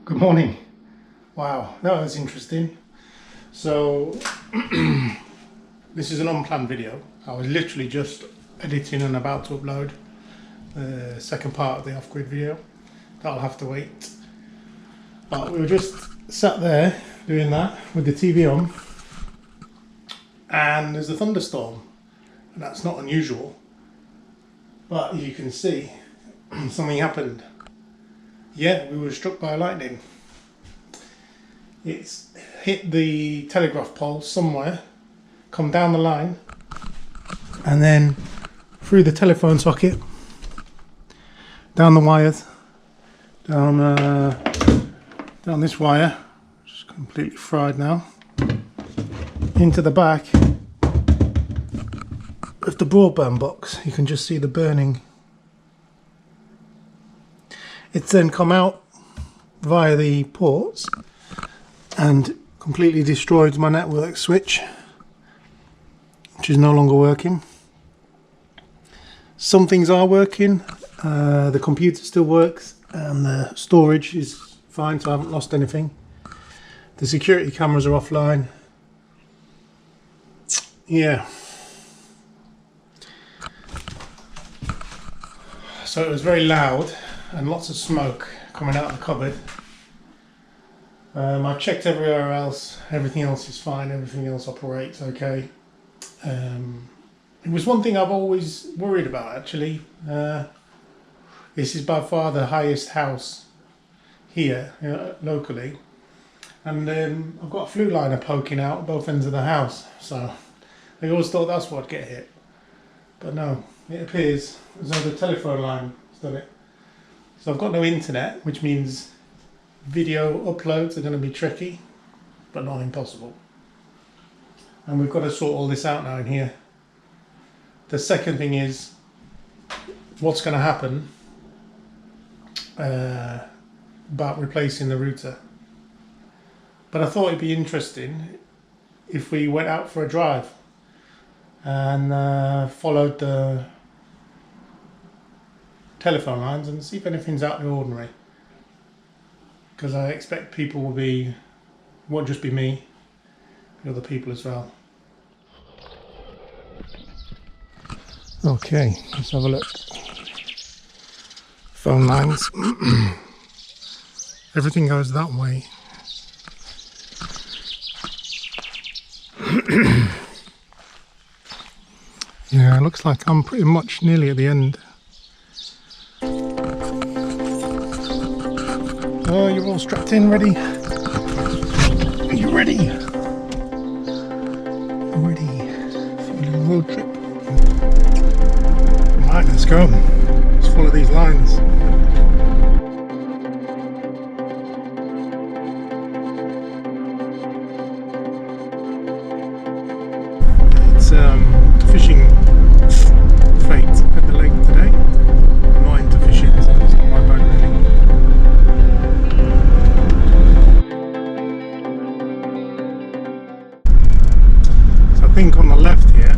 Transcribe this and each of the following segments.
Good morning. Wow, that was interesting. So this is an unplanned video. I was literally just editing and about to upload the second part of the off-grid video. That'll have to wait. But we were just sat there doing that with the TV on, and there's a thunderstorm, and that's not unusual. But you can see something happened. Yeah, we were struck by lightning. It's hit the telegraph pole somewhere, come down the line, and then through the telephone socket, down the wires, down this wire, which is completely fried now, into the back of the broadband box. You can just see the burning. It's then come out via the ports and completely destroyed my network switch, which is no longer working. Some things are working. The computer still works and the storage is fine, so I haven't lost anything. The security cameras are offline. Yeah. So it was very loud and lots of smoke coming out of the cupboard. I've checked everywhere else, everything else is fine, everything else operates okay. It was one thing I've always worried about actually. This is by far the highest house here locally, and I've got a flue liner poking out both ends of the house, so I always thought that's what would get hit. But no, it appears as though the telephone line has done it. So I've got no internet, which means video uploads are going to be tricky, but not impossible. And we've got to sort all this out now in here. The second thing is what's going to happen about replacing the router. But I thought it'd be interesting if we went out for a drive and followed the telephone lines and see if anything's out of the ordinary, because I expect people won't just be me, but other people as well. Okay, let's have a look. Phone lines. Everything goes that way. Yeah, it looks like I'm pretty much nearly at the end. Oh, you're all strapped in, ready? Are you ready? You ready for a little road trip? Right, let's go. Let's follow these lines. It's fishing fate at the lake today. I'm not into fishing, so it's not my bag really. So I think on the left here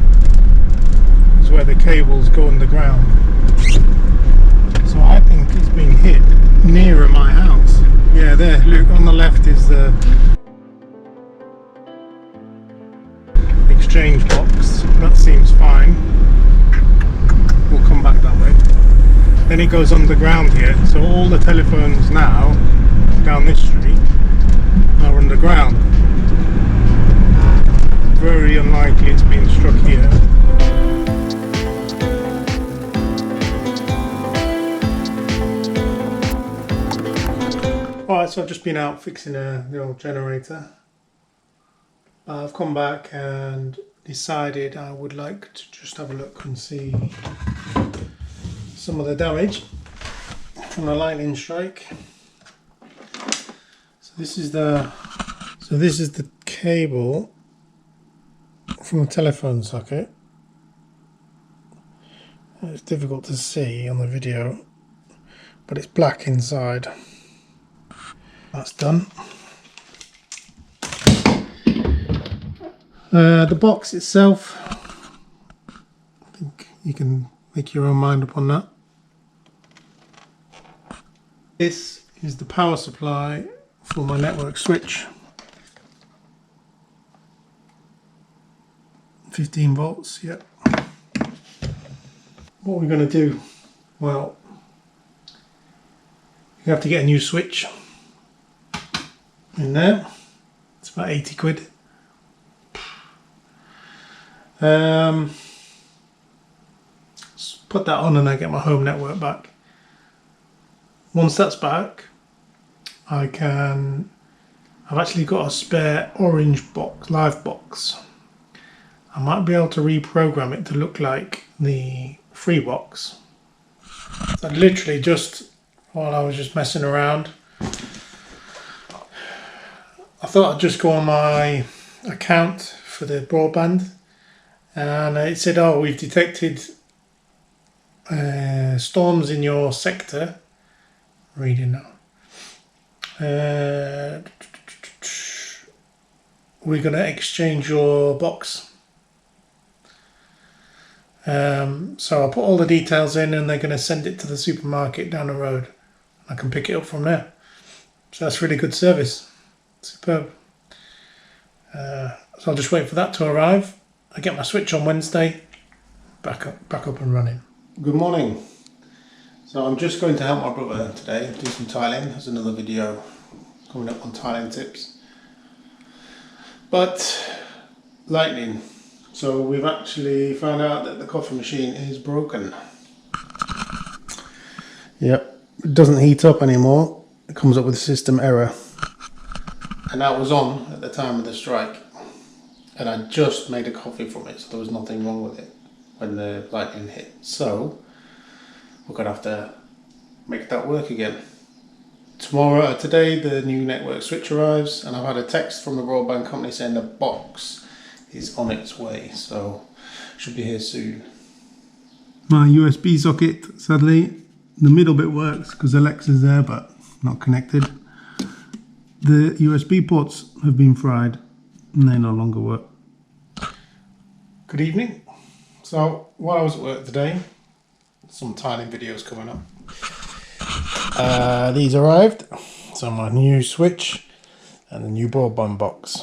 is where the cables go underground. So I think it's been hit nearer my house. Yeah, there, look, on the left is the exchange box. That seems fine. We'll come back that way. Then it goes underground here, so all the telephones now down this street are underground. Very unlikely it's been struck here. Alright, so I've just been out fixing the old generator. I've come back and decided I would like to just have a look and see some of the damage from the lightning strike. So this is the cable from the telephone socket. It's difficult to see on the video, but it's black inside. That's done. The box itself, I think you can make your own mind up on that. This is the power supply for my network switch. 15 volts, yep. What we're going to do, well, you have to get a new switch in there. It's about 80 quid. Put that on and I get my home network back. Once that's back, I've actually got a spare orange box, live box. I might be able to reprogram it to look like the Freebox. So literally just while I was just messing around, I thought I'd just go on my account for the broadband, and it said, oh, we've detected storms in your sector. Reading now. We're going to exchange your box. So I'll put all the details in and they're going to send it to the supermarket down the road. I can pick it up from there. So that's really good service. Superb. So I'll just wait for that to arrive. I get my switch on Wednesday. Back up and running. Good morning. So I'm just going to help my brother today do some tiling. There's another video coming up on tiling tips. But lightning. So we've actually found out that the coffee machine is broken. Yep, it doesn't heat up anymore. It comes up with a system error. And that was on at the time of the strike. And I just made a coffee from it, so there was nothing wrong with it when the lightning hit. So we're going to have to make that work again. Today the new network switch arrives, and I've had a text from the broadband company saying the box is on its way, so should be here soon. My USB socket, sadly, the middle bit works because Alexa's there but not connected. The USB ports have been fried and they no longer work. Good evening. So while I was at work today, some tiling videos coming up. These arrived. So my new switch and the new broadband box.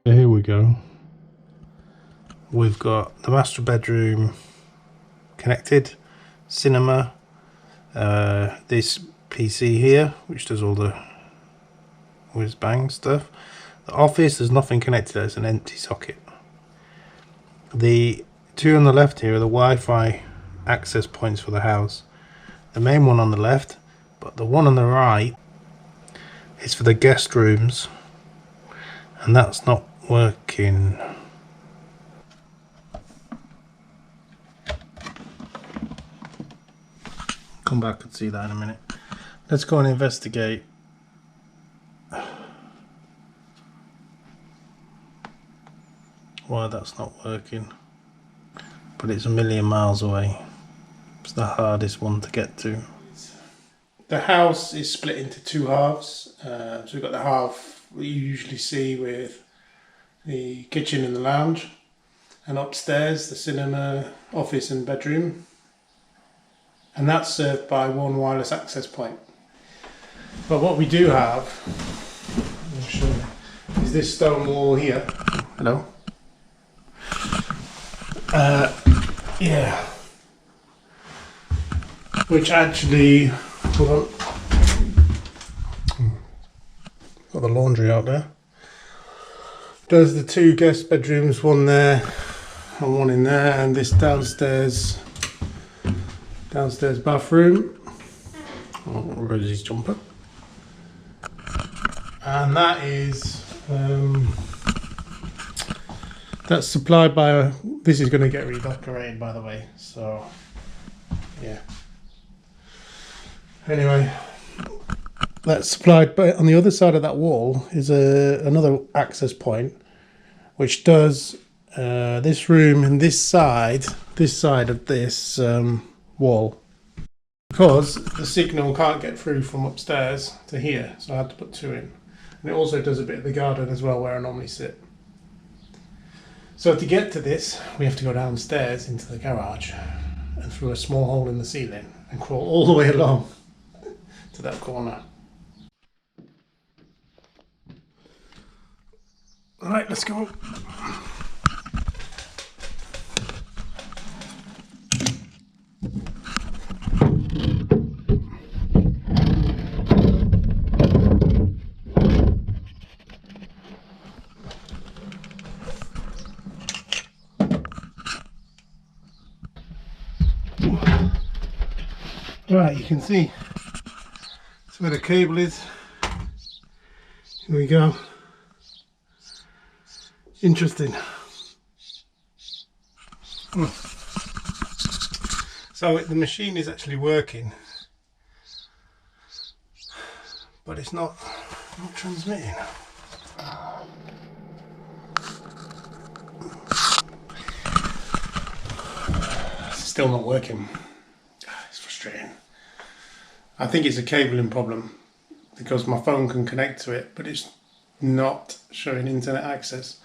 Here we go. We've got the master bedroom connected, cinema, this PC here which does all the whiz bang stuff. The office, there's nothing connected, there's an empty socket. The two on the left here are the Wi-Fi access points for the house. The main one on the left, but the one on the right is for the guest rooms, and that's not working. Come back and see that in a minute. Let's go and investigate. Why that's not working. But it's a million miles away. It's the hardest one to get to. The house is split into two halves. So we've got the half we usually see with the kitchen and the lounge, and upstairs the cinema, office and bedroom. And that's served by one wireless access point. But what we do have, I'll show you, is this stone wall here. Hello. Yeah. Which actually, hold on. Got the laundry out there. Does the two guest bedrooms, one there and one in there, and this downstairs bathroom. Oh, Rosie's jumper. And that is that's supplied by this is going to get redecorated, by the way, so yeah. Anyway, that's supplied by, on the other side of that wall is another access point which does this room and this side of this wall. because the signal can't get through from upstairs to here, so I had to put 2 in. And it also does a bit of the garden as well, where I normally sit. So to get to this, we have to go downstairs into the garage and through a small hole in the ceiling and crawl all the way along to that corner. Alright, let's go. Right, you can see that's where the cable is. Here we go. Interesting. So the machine is actually working, but it's not transmitting. It's still not working. It's frustrating. I think it's a cabling problem because my phone can connect to it, but it's not showing internet access.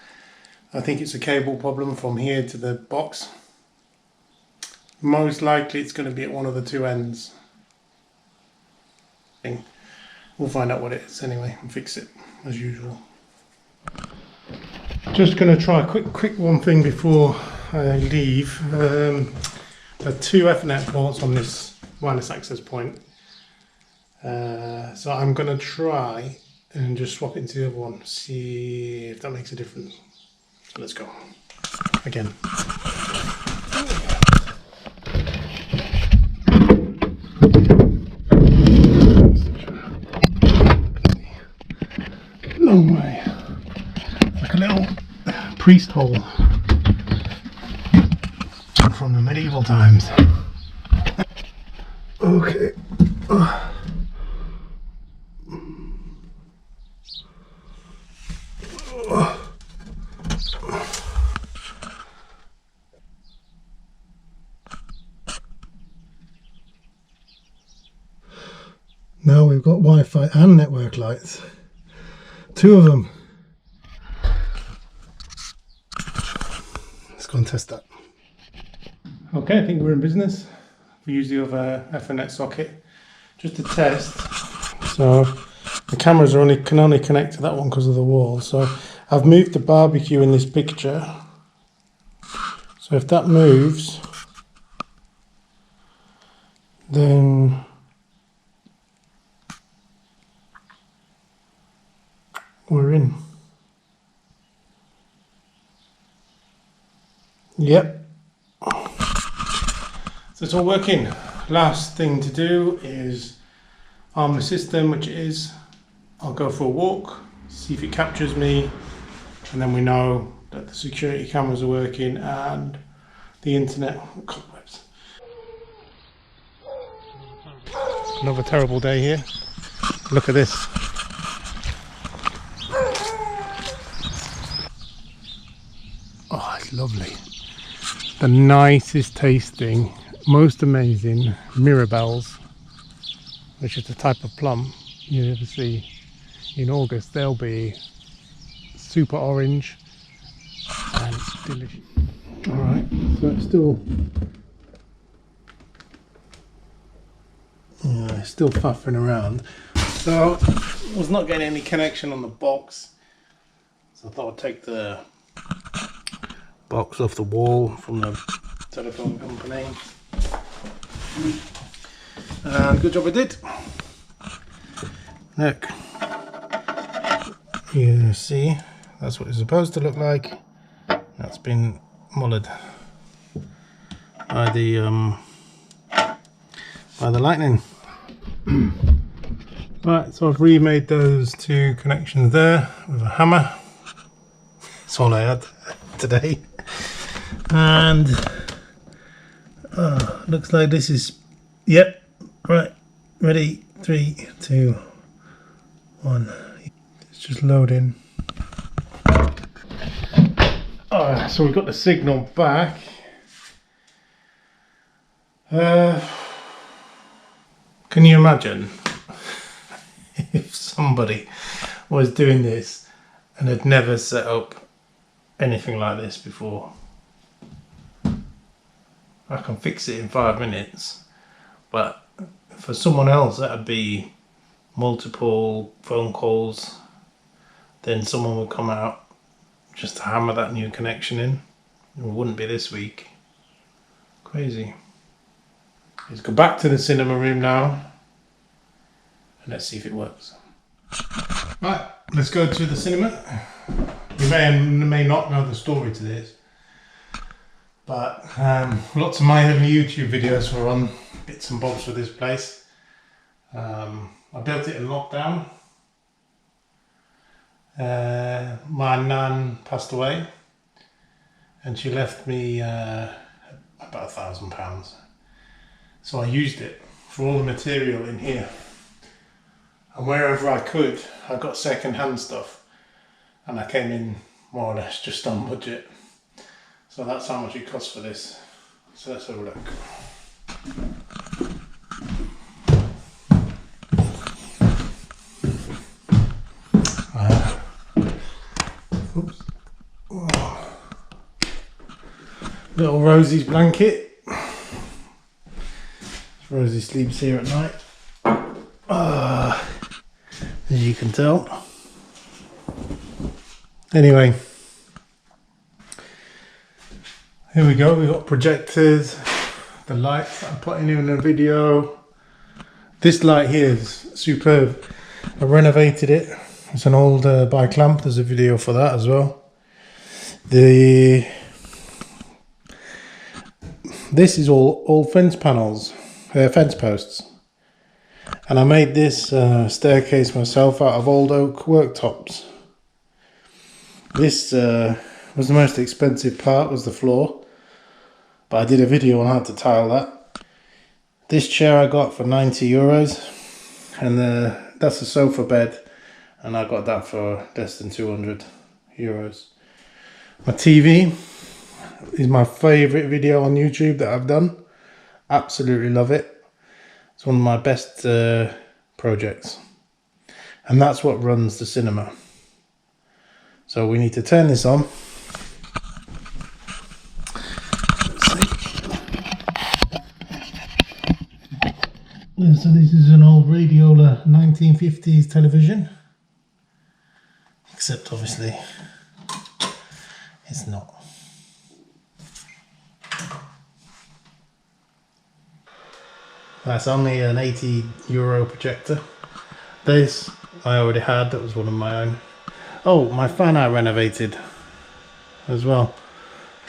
I think it's a cable problem from here to the box. Most likely it's going to be at one of the 2 ends. We'll find out what it is anyway and fix it as usual. Just going to try a quick one thing before I leave. There are 2 Ethernet ports on this wireless access point. So I'm going to try and just swap it into the other one, see if that makes a difference. So let's go. Again. Long way. Like a little priest hole from the medieval times. Okay. Now we've got Wi-Fi and network lights. 2 of them. Let's go and test that. Okay, I think we're in business. We use the other Ethernet socket just to test. So the cameras can only connect to that one because of the wall. So I've moved the barbecue in this picture. So if that moves, then we're in. Yep. So it's all working. Last thing to do is arm the system, which it is. I'll go for a walk, see if it captures me, and then we know that the security cameras are working and the internet cobwebs. Another terrible day here. Look at this. Oh, it's lovely. The nicest tasting, most amazing Mirabelles, which is the type of plum you ever see. In August they'll be super orange and delicious. Alright, so it's still faffing around. So I was not getting any connection on the box, so I thought I'd take the box off the wall from the telephone company. And good job I did. Look, you see, that's what it's supposed to look like. That's been mullered by the lightning. Right, so I've remade those 2 connections there with a hammer. That's all I had today. And looks like this is, yep, right, ready, 3, 2, 1. It's just loading. Alright, so we've got the signal back. Can you imagine if somebody was doing this and had never set up anything like this before? I can fix it in 5 minutes, but for someone else that'd be multiple phone calls. Then someone would come out just to hammer that new connection in. It wouldn't be this week. Crazy. Let's go back to the cinema room now and let's see if it works. Right, let's go to the cinema. You may and may not know the story to this, but lots of my early YouTube videos were on bits and bobs for this place. I built it in lockdown. My nan passed away and she left me about £1,000. So I used it for all the material in here. And wherever I could, I got second-hand stuff. And I came in more or less just on budget. So that's how much it cost for this. So let's have a look. Oops. Oh. Little Rosie's blanket. Rosie sleeps here at night. As you can tell. Anyway, here we go. We've got projectors, the lights that I'm putting in the video. This light here is superb. I renovated it. It's an old bike lamp. There's a video for that as well. This is all fence panels, fence posts. And I made this staircase myself out of old oak worktops. This was the most expensive part, was the floor. But I did a video on how to tile that. This chair I got for €90. And that's a sofa bed. And I got that for less than €200. My TV is my favourite video on YouTube that I've done. Absolutely love it. It's one of my best projects. And that's what runs the cinema. So we need to turn this on. So this is an old Radiola 1950s television. Except obviously it's not. That's only an €80 projector. This I already had, that was one of my own. Oh, my fan I renovated as well.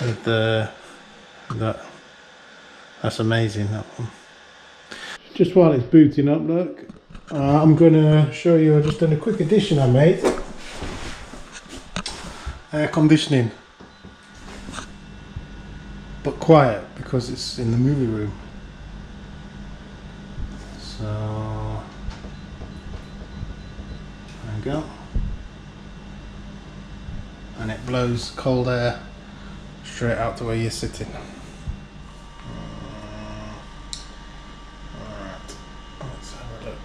With that's amazing, that one. Just while it's booting up, look, I'm going to show you just a quick addition I made. Air conditioning, but quiet because it's in the movie room. So there we go, and it blows cold air straight out to where you're sitting. Alright, let's have a look.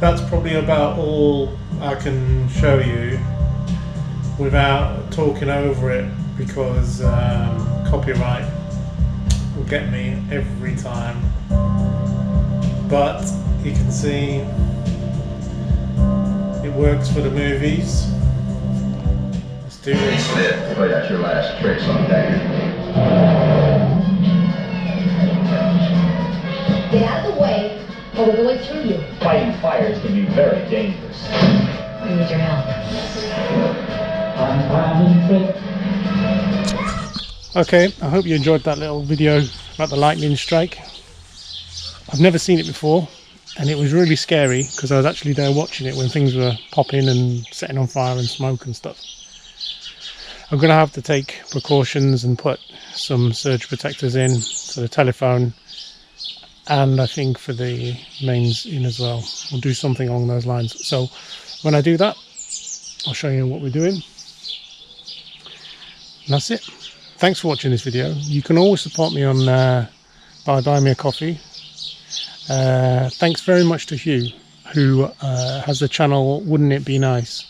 That's probably about all I can show you without talking over it, because copyright will get me every time. But you can see it works for the movies. Let's do this. Play out your last tricks on that. Get out of the way, or we're going through you. Fighting fires can be very dangerous. We need your help. Okay, I hope you enjoyed that little video about the lightning strike. I've never seen it before, and it was really scary because I was actually there watching it when things were popping and setting on fire and smoke and stuff. I'm going to have to take precautions and put some surge protectors in for the telephone and I think for the mains in as well. We'll do something along those lines. So when I do that, I'll show you what we're doing. And that's it. Thanks for watching this video. You can always support me on by buying me a coffee. Thanks very much to Hugh, who has the channel Wouldn't It Be Nice.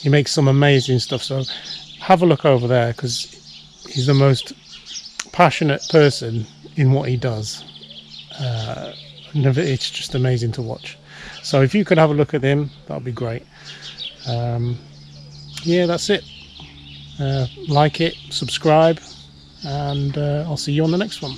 He makes some amazing stuff, so have a look over there, because he's the most passionate person in what he does. It's just amazing to watch. So if you could have a look at him, that would be great. Yeah, that's it. Like it, subscribe, and I'll see you on the next one.